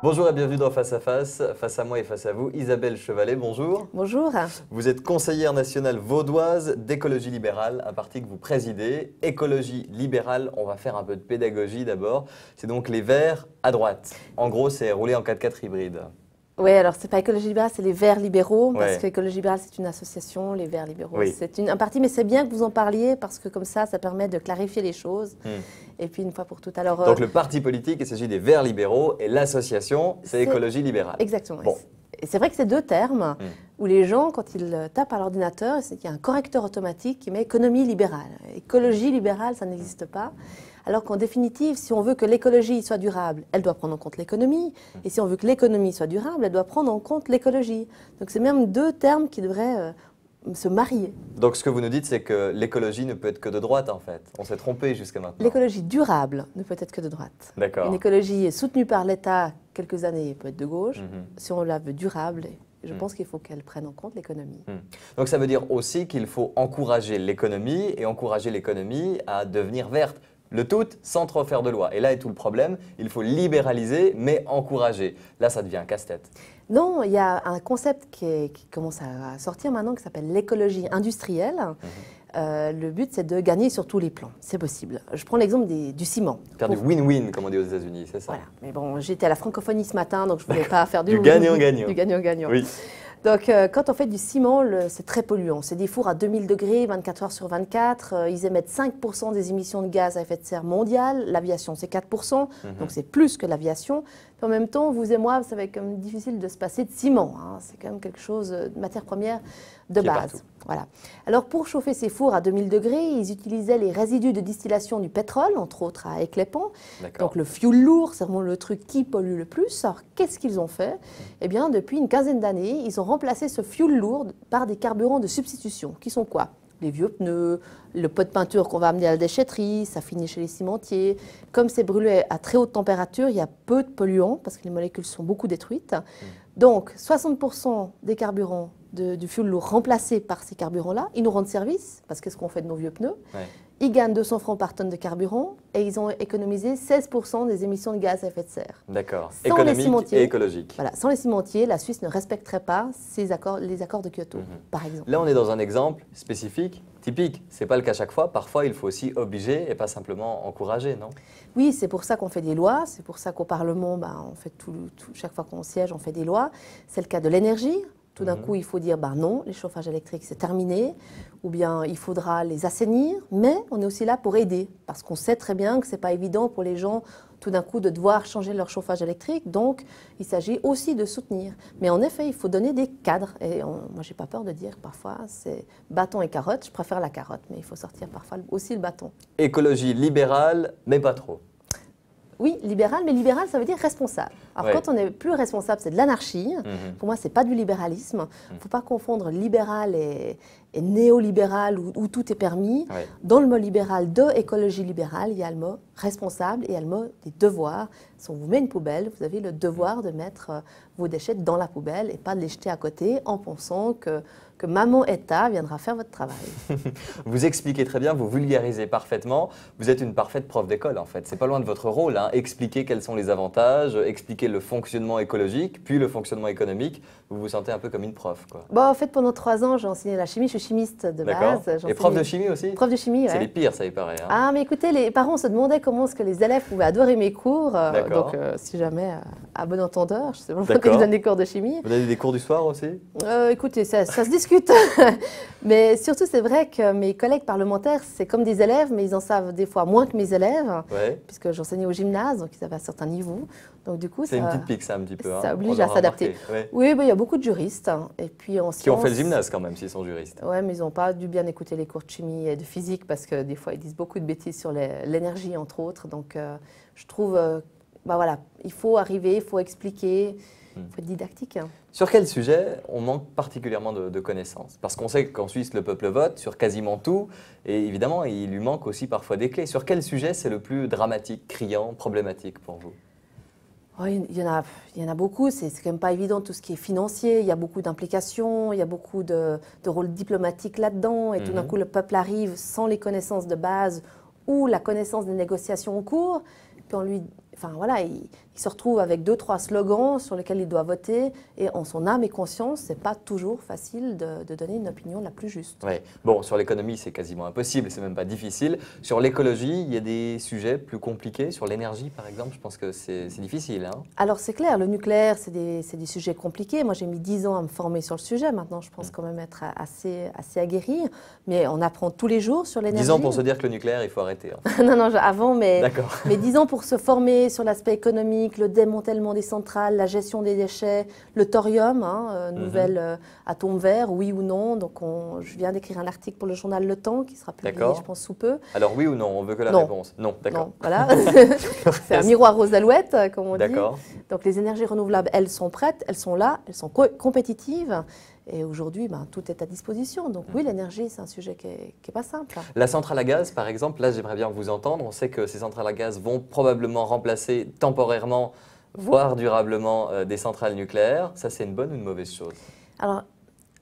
Bonjour et bienvenue dans Face à Face. Face à moi et face à vous, Isabelle Chevalet, bonjour. Bonjour. Vous êtes conseillère nationale vaudoise d'écologie libérale, un parti que vous présidez. Écologie libérale, on va faire un peu de pédagogie d'abord. C'est donc les Verts à droite. En gros, c'est rouler en 4x4 hybride. Oui, alors c'est pas Écologie libérale, c'est les Verts libéraux, parce Ouais. que Écologie libérale c'est une association, les Verts libéraux Oui. c'est un parti, mais c'est bien que vous en parliez parce que comme ça permet de clarifier les choses. Et puis une fois pour toutes. Alors, Donc le parti politique, il s'agit des Verts libéraux et l'association, c'est écologie libérale. Exactement. Bon. Et c'est vrai que c'est deux termes où les gens, quand ils tapent à l'ordinateur, c'est qu'il y a un correcteur automatique qui met économie libérale. Écologie libérale, ça n'existe pas. Alors qu'en définitive, si on veut que l'écologie soit durable, elle doit prendre en compte l'économie. Et si on veut que l'économie soit durable, elle doit prendre en compte l'écologie. Donc c'est même deux termes qui devraient se marier. Donc ce que vous nous dites, c'est que l'écologie ne peut être que de droite en fait. On s'est trompé jusqu'à maintenant. L'écologie durable ne peut être que de droite. D'accord. Une écologie soutenue par l'État quelques années peut être de gauche. Si on la veut durable, je pense qu'il faut qu'elle prenne en compte l'économie. Donc ça veut dire aussi qu'il faut encourager l'économie et encourager l'économie à devenir verte. Le tout sans trop faire de loi. Et là est tout le problème, il faut libéraliser mais encourager. Là ça devient un casse-tête. Non, il y a un concept qui commence à sortir maintenant qui s'appelle l'écologie industrielle. Le but, c'est de gagner sur tous les plans. C'est possible. Je prends l'exemple du ciment. Faire du win-win, comme on dit aux États-Unis, c'est ça? Voilà. Mais bon, j'étais à la francophonie ce matin, donc je ne voulais pas faire Du gagnant-gagnant. Du gagnant-gagnant. Oui. Donc, quand on fait du ciment, c'est très polluant. C'est des fours à 2000 degrés, 24 heures sur 24. Ils émettent 5% des émissions de gaz à effet de serre mondiales. L'aviation, c'est 4%. Donc, c'est plus que l'aviation. Puis en même temps, vous et moi, ça va être quand même difficile de se passer de ciment. C'est quand même quelque chose de matière première de base. Voilà. Alors, pour chauffer ces fours à 2000 degrés, ils utilisaient les résidus de distillation du pétrole, entre autres à Éclépont. Donc, le fioul lourd, c'est vraiment le truc qui pollue le plus. Alors, qu'est-ce qu'ils ont fait? Eh bien, depuis une quinzaine d'années, ils ont remplacé ce fioul lourd par des carburants de substitution, qui sont quoi? Les vieux pneus, le pot de peinture qu'on va amener à la déchetterie, ça finit chez les cimentiers. Comme c'est brûlé à très haute température, il y a peu de polluants parce que les molécules sont beaucoup détruites. Donc, 60% des carburants du fioul lourd remplacés par ces carburants-là, ils nous rendent service, parce qu'est-ce qu'on fait de nos vieux pneus? Ils gagnent 200 francs par tonne de carburant et ils ont économisé 16% des émissions de gaz à effet de serre. D'accord. Sans les Économique cimentiers, et écologique. Voilà, sans les cimentiers, la Suisse ne respecterait pas les accords de Kyoto, par exemple. Là, on est dans un exemple spécifique, typique. Ce n'est pas le cas chaque fois. Parfois, il faut aussi obliger et pas simplement encourager, non? Oui, c'est pour ça qu'on fait des lois. C'est pour ça qu'au Parlement, on fait chaque fois qu'on siège, on fait des lois. C'est le cas de l'énergie. Tout d'un coup, il faut dire non, les chauffages électriques, c'est terminé. Ou bien, il faudra les assainir. Mais on est aussi là pour aider. Parce qu'on sait très bien que ce n'est pas évident pour les gens, tout d'un coup, de devoir changer leur chauffage électrique. Donc, il s'agit aussi de soutenir. Mais en effet, il faut donner des cadres. Et moi, je n'ai pas peur de dire parfois, c'est bâton et carotte. Je préfère la carotte, mais il faut sortir parfois aussi le bâton. Écologie libérale, mais pas trop. Oui, libéral, mais libéral, ça veut dire responsable. Alors, quand on est plus responsable, c'est de l'anarchie. Pour moi, ce n'est pas du libéralisme. Il ne faut pas confondre libéral et néolibéral où tout est permis. Dans le mot libéral de écologie libérale, il y a le mot responsable et il y a le mot des devoirs. Si on vous met une poubelle, vous avez le devoir de mettre vos déchets dans la poubelle et pas de les jeter à côté en pensant que maman État viendra faire votre travail. Vous expliquez très bien, vous vulgarisez parfaitement. Vous êtes une parfaite prof d'école en fait. C'est pas loin de votre rôle. Expliquer quels sont les avantages, expliquer le fonctionnement écologique, puis le fonctionnement économique. Vous vous sentez un peu comme une prof, quoi. Bon, en fait, pendant 3 ans, j'ai enseigné la chimie. Je suis chimiste de base. Et prof de chimie aussi? Prof de chimie, C'est les pires, ça y paraît. Ah, mais écoutez, les parents se demandaient comment est-ce que les élèves pouvaient adorer mes cours. Donc, si jamais, à bon entendeur, je sais pas qu'ils donnent des cours de chimie. Vous donnez des cours du soir aussi? Écoutez, ça se discute. Mais surtout, c'est vrai que mes collègues parlementaires, c'est comme des élèves, mais ils en savent des fois moins que mes élèves, puisque j'enseignais au gymnase, donc ils avaient un certain niveau. Donc du coup, c'est une petite pique, ça, un petit peu. Ça oblige à s'adapter. Oui, il y a beaucoup de juristes. Et puis en qui ont fait le gymnase quand même, s'ils sont juristes. Oui, mais ils n'ont pas dû bien écouter les cours de chimie et de physique, parce que des fois, ils disent beaucoup de bêtises sur l'énergie, entre autres. Donc je trouve, voilà, il faut arriver, il faut expliquer. Il faut être didactique. Sur quel sujet on manque particulièrement de connaissances? Parce qu'on sait qu'en Suisse, le peuple vote sur quasiment tout. Et évidemment, il lui manque aussi parfois des clés. Sur quel sujet c'est le plus dramatique, criant, problématique pour vous? Oui, il y en a beaucoup, c'est quand même pas évident tout ce qui est financier, il y a beaucoup d'implications, il y a beaucoup de rôles diplomatiques là-dedans, et tout d'un coup le peuple arrive sans les connaissances de base ou la connaissance des négociations en cours, puis on lui, enfin voilà, il se retrouve avec 2-3 slogans sur lesquels il doit voter, et en son âme et conscience, c'est pas toujours facile de donner une opinion la plus juste. Ouais. Bon, sur l'économie, c'est quasiment impossible, c'est même pas difficile. Sur l'écologie, il y a des sujets plus compliqués. Sur l'énergie, par exemple, je pense que c'est difficile. Hein. Alors c'est clair, le nucléaire, c'est des sujets compliqués. Moi j'ai mis 10 ans à me former sur le sujet, maintenant je pense quand même être assez aguerri, mais on apprend tous les jours sur l'énergie. 10 ans pour se dire que le nucléaire, il faut arrêter. Hein. Non, avant, mais 10 ans pour se former sur l'aspect économique, le démantèlement des centrales, la gestion des déchets, le thorium, nouvel atome vert, oui ou non. Donc je viens d'écrire un article pour le journal Le Temps qui sera publié, je pense, sous peu. Alors oui ou non, on veut que la réponse. Non, d'accord. Voilà. C'est un miroir aux alouettes, comme on dit. D'accord. Donc les énergies renouvelables, elles sont prêtes, elles sont là, elles sont compétitives. Et aujourd'hui, tout est à disposition. Donc oui, l'énergie, c'est un sujet qui est pas simple. La centrale à gaz, par exemple, là, j'aimerais bien vous entendre. On sait que ces centrales à gaz vont probablement remplacer temporairement, voire durablement, des centrales nucléaires. Ça, c'est une bonne ou une mauvaise chose? Alors,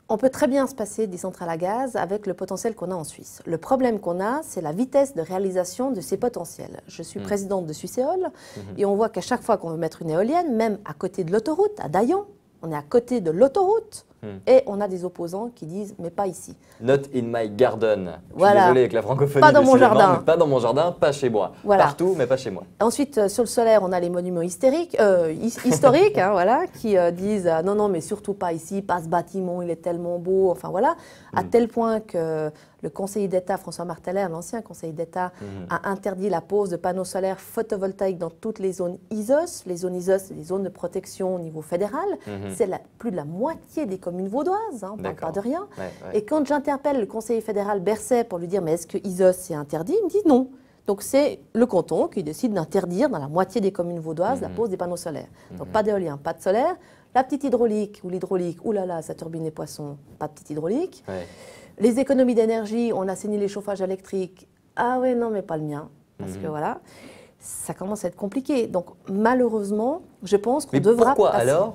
on peut très bien se passer des centrales à gaz avec le potentiel qu'on a en Suisse. Le problème qu'on a, c'est la vitesse de réalisation de ces potentiels. Je suis présidente de Suisséole et on voit qu'à chaque fois qu'on veut mettre une éolienne, même à côté de l'autoroute, à Daillon, on est à côté de l'autoroute et on a des opposants qui disent « mais pas ici ». Not in my garden. Voilà. Je suis désolé avec la francophonie. Pas dans mon jardin. Pas dans mon jardin, pas chez moi. Voilà. Partout, mais pas chez moi. Ensuite, sur le solaire, on a les monuments historiques, voilà, qui disent « non, mais surtout pas ici, pas ce bâtiment, il est tellement beau ». Enfin voilà, à tel point que le conseiller d'État, François Marteller, l'ancien conseiller d'État, a interdit la pose de panneaux solaires photovoltaïques dans toutes les zones ISOS. Les zones ISOS, c'est des zones de protection au niveau fédéral. C'est plus de la moitié des communes vaudoises, on ne parle pas de rien. Et quand j'interpelle le conseiller fédéral Berset pour lui dire « mais est-ce que ISOS c'est interdit ?» Il me dit « non ». Donc c'est le canton qui décide d'interdire dans la moitié des communes vaudoises la pose des panneaux solaires. Donc pas d'éolien, pas de solaire. La petite hydraulique ou l'hydraulique, oulala, ça turbine les poissons, pas de petite hydraulique. Les économies d'énergie, on assainit les chauffages électriques. Ah oui, non, mais pas le mien. Parce que voilà, ça commence à être compliqué. Donc malheureusement, je pense qu'on devra...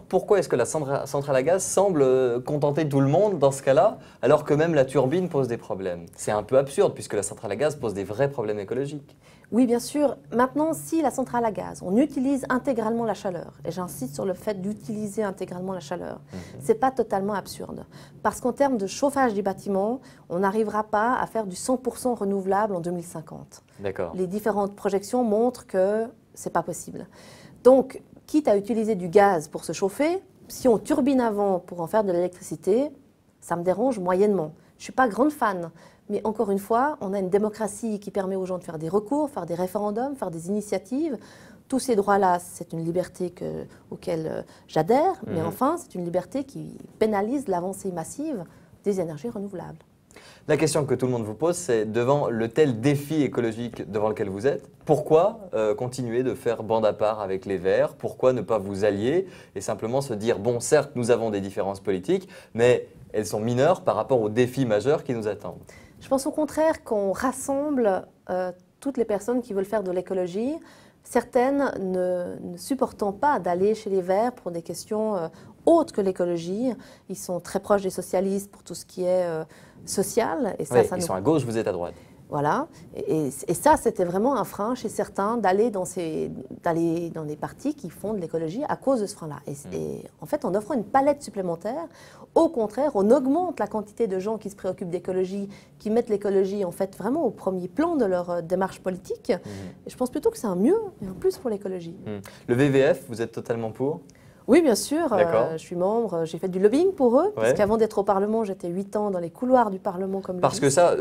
Pourquoi est-ce que la centrale à gaz semble contenter tout le monde dans ce cas-là, alors que même la turbine pose des problèmes? C'est un peu absurde puisque la centrale à gaz pose des vrais problèmes écologiques. Oui, bien sûr. Maintenant, si la centrale à gaz, on utilise intégralement la chaleur, et j'insiste sur le fait d'utiliser intégralement la chaleur, c'est pas totalement absurde. Parce qu'en termes de chauffage des bâtiments, on n'arrivera pas à faire du 100% renouvelable en 2050. D'accord. Les différentes projections montrent que c'est pas possible. Donc, quitte à utiliser du gaz pour se chauffer, si on turbine avant pour en faire de l'électricité, ça me dérange moyennement. Je suis pas grande fan. Mais encore une fois, on a une démocratie qui permet aux gens de faire des recours, faire des référendums, faire des initiatives. Tous ces droits-là, c'est une liberté auquel j'adhère, mais enfin, c'est une liberté qui pénalise l'avancée massive des énergies renouvelables. La question que tout le monde vous pose, c'est devant le tel défi écologique devant lequel vous êtes, pourquoi continuer de faire bande à part avec les Verts? Pourquoi ne pas vous allier et simplement se dire, bon, certes, nous avons des différences politiques, mais elles sont mineures par rapport aux défis majeurs qui nous attendent? Je pense au contraire qu'on rassemble toutes les personnes qui veulent faire de l'écologie, certaines ne supportant pas d'aller chez les Verts pour des questions autres que l'écologie. Ils sont très proches des socialistes pour tout ce qui est social. Et ça, ils sont à gauche, vous êtes à droite. Voilà, et ça, c'était vraiment un frein chez certains d'aller dans des partis qui font de l'écologie à cause de ce frein-là. Et en fait, en offrant une palette supplémentaire, au contraire, on augmente la quantité de gens qui se préoccupent d'écologie, qui mettent l'écologie en fait vraiment au premier plan de leur démarche politique. Et je pense plutôt que c'est un mieux et un plus pour l'écologie. Le VVF, vous êtes totalement pour ? Oui, bien sûr. Je suis membre. J'ai fait du lobbying pour eux. Parce qu'avant d'être au Parlement, j'étais 8 ans dans les couloirs du Parlement comme Parce que ça,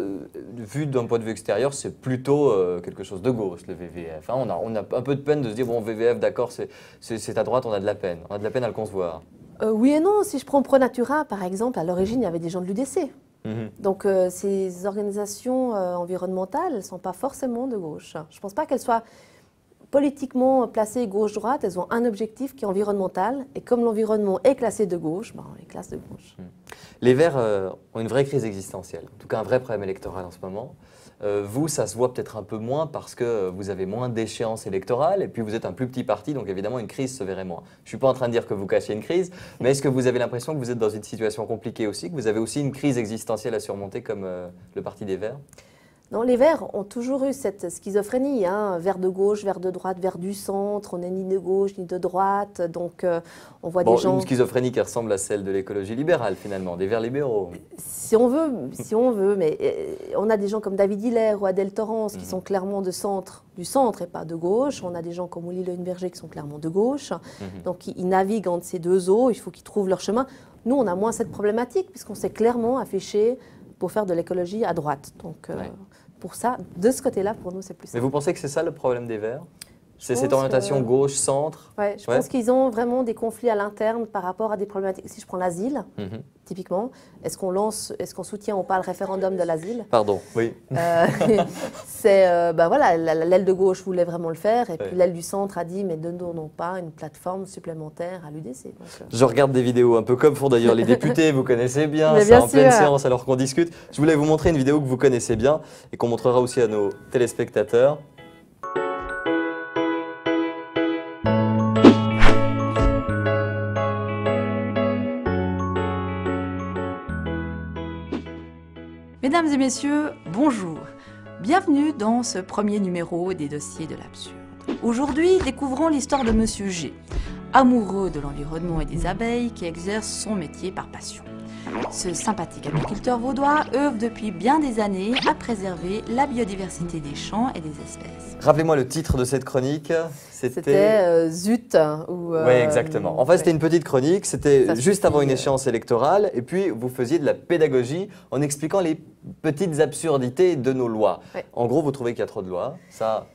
vu d'un point de vue extérieur, c'est plutôt quelque chose de gauche, le VVF. Hein, on a un peu de peine de se dire, bon, VVF, d'accord, c'est à droite, on a de la peine. On a de la peine à le concevoir. Oui et non. Si je prends ProNatura, par exemple, à l'origine, il y avait des gens de l'UDC. Donc, ces organisations environnementales, elles ne sont pas forcément de gauche. Je ne pense pas qu'elles soient politiquement placées gauche-droite, elles ont un objectif qui est environnemental. Et comme l'environnement est classé de gauche, on les classe de gauche. Les Verts ont une vraie crise existentielle, en tout cas un vrai problème électoral en ce moment. Vous, ça se voit peut-être un peu moins parce que vous avez moins d'échéances électorales et puis vous êtes un plus petit parti, donc évidemment une crise se verrait moins. Je ne suis pas en train de dire que vous cachiez une crise, mais est-ce que vous avez l'impression que vous êtes dans une situation compliquée aussi, que vous avez aussi une crise existentielle à surmonter comme le Parti des Verts? Non, les Verts ont toujours eu cette schizophrénie, hein, Verts de gauche, Verts de droite, Verts du centre, on n'est ni de gauche ni de droite, donc on voit des gens... Une schizophrénie qui ressemble à celle de l'écologie libérale finalement, des Verts libéraux. Si on veut, mais on a des gens comme David Hilaire ou Adèle Torrance qui sont clairement du centre et pas de gauche, on a des gens comme Willy Leuenberger qui sont clairement de gauche, donc ils naviguent entre ces deux eaux, il faut qu'ils trouvent leur chemin. Nous, on a moins cette problématique puisqu'on s'est clairement affiché pour faire de l'écologie à droite. Donc, pour ça, de ce côté-là, pour nous, c'est plus simple. Mais vous pensez que c'est ça le problème des Verts? C'est cette orientation gauche-centre? Oui, je pense qu'ils ont vraiment des conflits à l'interne par rapport à des problématiques. Si je prends l'asile, typiquement, est-ce qu'on soutient ou pas le référendum de l'asile? Pardon, oui. Voilà, l'aile de gauche voulait vraiment le faire, et puis l'aile du centre a dit, mais ne donnons pas une plateforme supplémentaire à l'UDC. Je regarde des vidéos un peu comme font d'ailleurs les députés, vous connaissez bien, c'est en pleine séance alors qu'on discute. Je voulais vous montrer une vidéo que vous connaissez bien et qu'on montrera aussi à nos téléspectateurs. Mesdames et messieurs, bonjour. Bienvenue dans ce premier numéro des dossiers de l'absurde. Aujourd'hui, découvrons l'histoire de Monsieur G, amoureux de l'environnement et des abeilles qui exerce son métier par passion. Ce sympathique apiculteur vaudois œuvre depuis bien des années à préserver la biodiversité des champs et des espèces. Rappelez-moi le titre de cette chronique. C'était Zut. Oui, exactement. En fait, c'était une petite chronique, c'était juste avant une échéance électorale, et puis vous faisiez de la pédagogie en expliquant les petites absurdités de nos lois. Ouais. En gros, vous trouvez qu'il y a trop de lois, ça...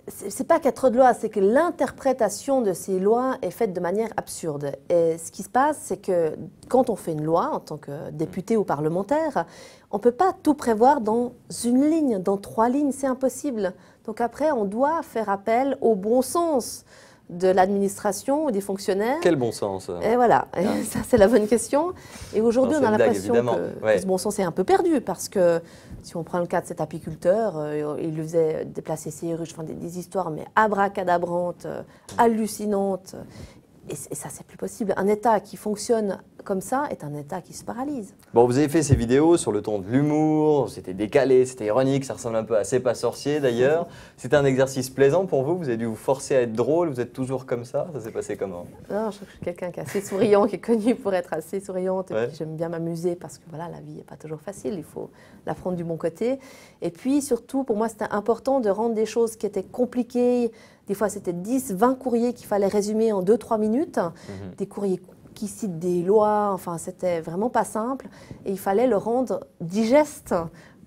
C'est pas qu'il y a trop de lois, c'est que l'interprétation de ces lois est faite de manière absurde. Et ce qui se passe, c'est que quand on fait une loi, en tant que député ou parlementaire, on ne peut pas tout prévoir dans une ligne, dans 3 lignes, c'est impossible. Donc après, on doit faire appel au bon sens de l'administration ou des fonctionnaires. Quel bon sens? Et voilà, et ça c'est la bonne question. Et aujourd'hui, on a l'impression que ce bon sens est un peu perdu parce que si on prend le cas de cet apiculteur, il lui faisait déplacer ses ruches, enfin, des histoires mais abracadabrantes, hallucinantes. Et ça, c'est plus possible. Un État qui fonctionne comme ça est un État qui se paralyse. Bon, vous avez fait ces vidéos sur le ton de l'humour, c'était décalé, c'était ironique, ça ressemble un peu à C'est pas sorcier d'ailleurs. C'était un exercice plaisant pour vous? Vous avez dû vous forcer à être drôle? Vous êtes toujours comme ça? Ça s'est passé comment? Non, je suis quelqu'un qui est assez souriant, qui est connu pour être assez souriante. Et puis j'aime bien m'amuser parce que voilà, la vie n'est pas toujours facile, il faut la prendre du bon côté. Et puis surtout, pour moi, c'était important de rendre des choses qui étaient compliquées. Des fois, c'était 10, 20 courriers qu'il fallait résumer en 2-3 minutes. Des courriers qui citent des lois, enfin, c'était vraiment pas simple. Et il fallait le rendre digeste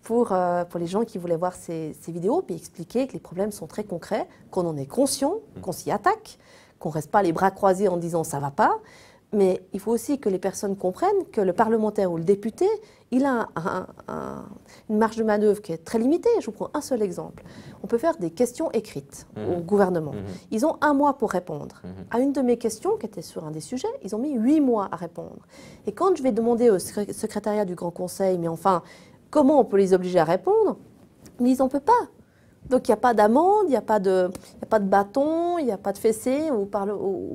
pour les gens qui voulaient voir ces vidéos, puis expliquer que les problèmes sont très concrets, qu'on en est conscient, qu'on s'y attaque, qu'on ne reste pas les bras croisés en disant « ça ne va pas ». Mais il faut aussi que les personnes comprennent que le parlementaire ou le député, il a une marge de manœuvre qui est très limitée. Je vous prends un seul exemple. On peut faire des questions écrites au gouvernement. Ils ont 1 mois pour répondre. À une de mes questions, qui était sur un des sujets, ils ont mis 8 mois à répondre. Et quand je vais demander au secrétariat du Grand Conseil, mais enfin, comment on peut les obliger à répondre? Mais ils n'en peuvent pas. Donc il n'y a pas d'amende, il n'y a pas de bâton, il n'y a pas de fessée au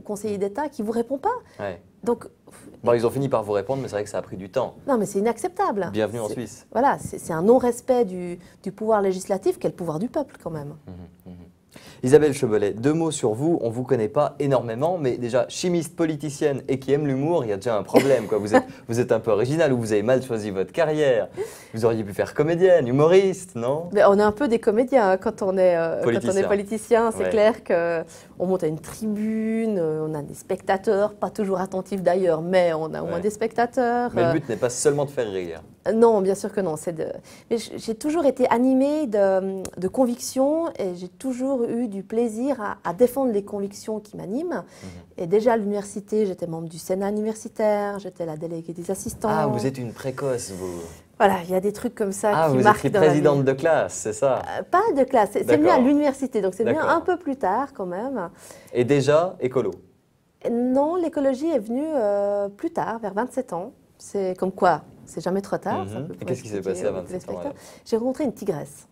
conseiller d'État qui ne vous répond pas. Ouais. Donc, bon, ils ont fini par vous répondre, mais c'est vrai que ça a pris du temps. Non, mais c'est inacceptable. Bienvenue en Suisse. Voilà, c'est un non-respect du pouvoir législatif qui est le pouvoir du peuple quand même. Isabelle Chebelet, 2 mots sur vous. On ne vous connaît pas énormément, mais déjà chimiste, politicienne et qui aime l'humour, il y a déjà un problème, quoi. Vous êtes un peu original ou vous avez mal choisi votre carrière. Vous auriez pu faire comédienne, humoriste, non? Mais on est un peu des comédiens hein, quand on est politicien. C'est clair qu'on monte à une tribune, on a des spectateurs, pas toujours attentifs d'ailleurs, mais on a au moins des spectateurs. Mais le but n'est pas seulement de faire rire. Non, bien sûr que non. Mais j'ai toujours été animée de convictions et j'ai toujours eu du plaisir à défendre les convictions qui m'animent. Et déjà à l'université, j'étais membre du Sénat universitaire, j'étais la déléguée des assistants. Ah, vous êtes une précoce, vous. Voilà, il y a des trucs comme ça qui marquent. Ah, vous étiez présidente de classe, c'est ça? Pas de classe, c'est venu à l'université, donc c'est venu un peu plus tard quand même. Et déjà écolo? Non, l'écologie est venue plus tard, vers 27 ans. C'est comme quoi, c'est jamais trop tard. Et qu'est-ce qui s'est passé à 27 ans? J'ai rencontré une tigresse.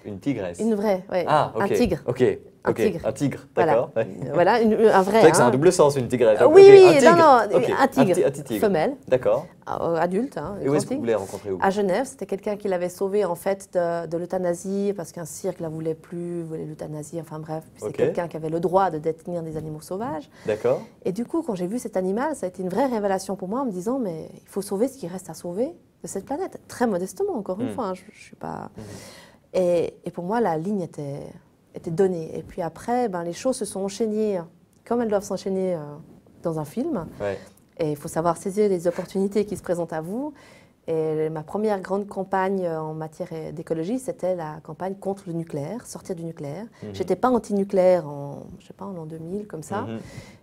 Une tigresse. Une vraie, oui. Ah, ok. Un tigre. Ok. Un Ok. tigre. Un tigre, Voilà. d'accord. Ouais. Voilà, un vrai. C'est vrai que c'est un hein. double sens, une tigresse. Oui, Ok, oui, un tigre. non, Ok. un tigre. Un petit tigre. Femelle, D'accord. adulte. Hein, Et où grand est-ce que vous tigre. l'avez rencontré où? À Genève, c'était quelqu'un qui l'avait sauvé en fait de l'euthanasie parce qu'un cirque la voulait plus, voulait l'euthanasie, enfin bref, c'est Ok. quelqu'un qui avait le droit de détenir des animaux sauvages. D'accord. Et du coup, quand j'ai vu cet animal, ça a été une vraie révélation pour moi en me disant mais il faut sauver ce qui reste à sauver de cette planète, très modestement encore une fois, hein, je suis pas... Et pour moi, la ligne était donnée. Et puis après, ben, les choses se sont enchaînées comme elles doivent s'enchaîner dans un film. Ouais. Et il faut savoir saisir les opportunités qui se présentent à vous. Et ma première grande campagne en matière d'écologie, c'était la campagne contre le nucléaire, sortir du nucléaire. Je n'étais pas anti-nucléaire je sais pas, en l'an 2000, comme ça.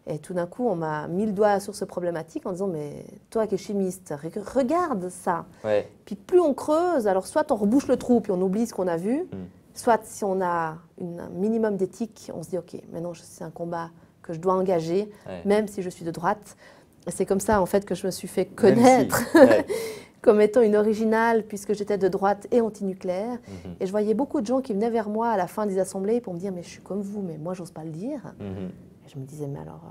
Et tout d'un coup, on m'a mis le doigt sur ce problématique en disant, mais toi qui es chimiste, regarde ça. Ouais. Puis plus on creuse, alors soit on rebouche le trou puis on oublie ce qu'on a vu, soit si on a un minimum d'éthique, on se dit, ok, maintenant c'est un combat que je dois engager, Ouais. même si je suis de droite. Et c'est comme ça en fait que je me suis fait Même si. connaître Ouais. comme étant une originale puisque j'étais de droite et anti-nucléaire. Et je voyais beaucoup de gens qui venaient vers moi à la fin des assemblées pour me dire, mais je suis comme vous, mais moi j'ose pas le dire. Et je me disais, mais alors,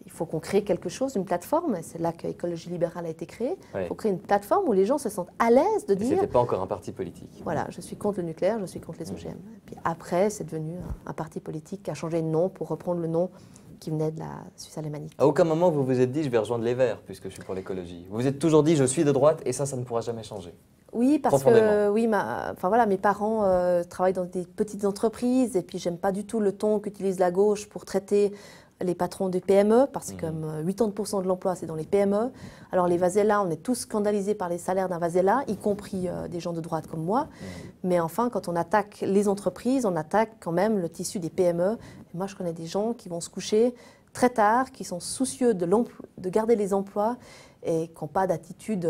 il faut qu'on crée quelque chose, une plateforme. Et c'est là que Écologie libérale a été créée. Il Ouais. faut créer une plateforme où les gens se sentent à l'aise de Et dire, c'était pas encore un parti politique. voilà, je suis contre le nucléaire, je suis contre les OGM. Et puis après, c'est devenu un parti politique qui a changé de nom pour reprendre le nom qui venait de la Suisse alémanique. À aucun moment vous vous êtes dit je vais rejoindre les Verts puisque je suis pour l'écologie. Vous vous êtes toujours dit je suis de droite et ça ne pourra jamais changer. Oui, parce que Profondément. oui, enfin, voilà, mes parents travaillent dans des petites entreprises et puis j'aime pas du tout le ton qu'utilise la gauche pour traiter les patrons des PME, parce que comme 80% de l'emploi, c'est dans les PME. Alors les Vasella, on est tous scandalisés par les salaires d'un Vasella, y compris des gens de droite comme moi. Mais enfin, quand on attaque les entreprises, on attaque quand même le tissu des PME. Et moi, je connais des gens qui vont se coucher très tard, qui sont soucieux de garder les emplois et qui n'ont pas d'attitude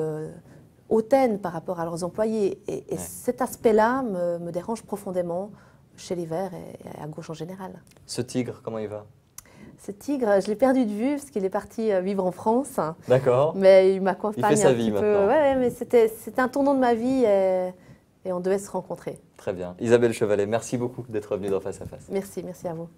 hautaine par rapport à leurs employés. Et cet aspect-là me dérange profondément chez les Verts et à gauche en général. Ce tigre, comment il va? Ce tigre, je l'ai perdu de vue parce qu'il est parti vivre en France. D'accord. Mais il m'accompagne Il fait sa un vie petit peu. maintenant. Ouais, mais c'était un tournant de ma vie et on devait se rencontrer. Très bien. Isabelle Chevalet, merci beaucoup d'être venue dans Face à Face. Merci à vous.